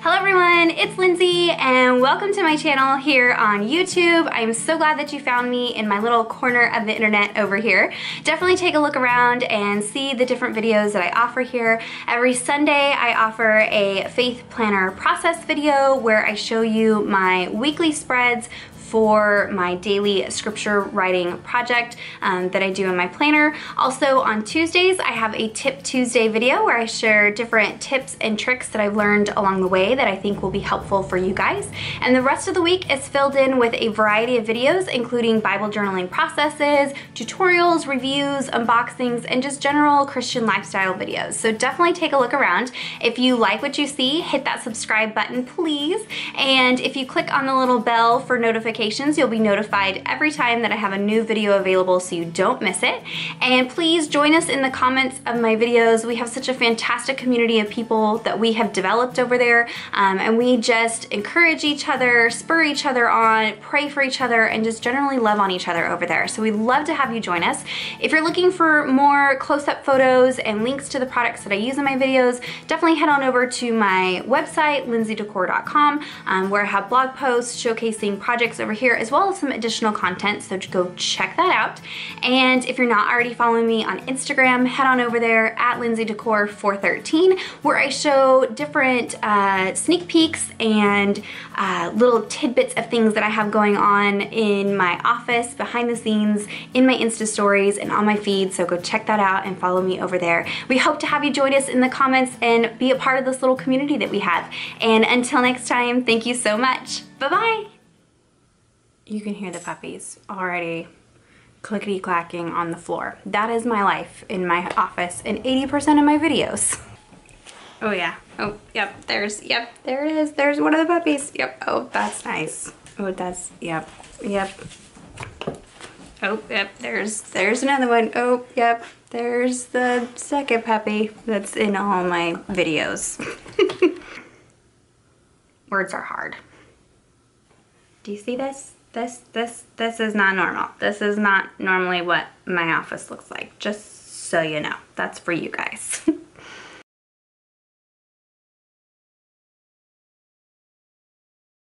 Hello everyone, it's Lindsay and welcome to my channel here on YouTube. I'm so glad that you found me in my little corner of the internet over here. Definitely take a look around and see the different videos that I offer here. Every Sunday I offer a faith planner process video where I show you my weekly spreads for my daily scripture writing project that I do in my planner. Also on Tuesdays, I have a Tip Tuesday video where I share different tips and tricks that I've learned along the way that I think will be helpful for you guys. And the rest of the week is filled in with a variety of videos, including Bible journaling processes, tutorials, reviews, unboxings, and just general Christian lifestyle videos. So definitely take a look around. If you like what you see, hit that subscribe button, please. And if you click on the little bell for notifications, you'll be notified every time that I have a new video available so you don't miss it. And please join us in the comments of my videos. We have such a fantastic community of people that we have developed over there, and we just encourage each other, spur each other on, pray for each other, and just generally love on each other over there. So we'd love to have you join us. If you're looking for more close-up photos and links to the products that I use in my videos, definitely head on over to my website, LindseyDecor.com, where I have blog posts showcasing projects over here as well as some additional content, so go check that out. And if you're not already following me on Instagram, head on over there at LindseyDecor413, where I show different sneak peeks and little tidbits of things that I have going on in my office, behind the scenes, in my Insta stories, and on my feed, so go check that out and follow me over there. We hope to have you join us in the comments and be a part of this little community that we have. And until next time, thank you so much. Bye-bye. You can hear the puppies already clickety-clacking on the floor. That is my life in my office in 80% of my videos. Oh yeah. Oh, yep, there it is. There's one of the puppies. Yep, oh, that's nice. Oh, that's, yep. Oh, yep, there's another one. Oh, yep, there's the second puppy that's in all my videos. Words are hard. Do you see this? This is not normal. This is not normally what my office looks like, just so you know. That's for you guys.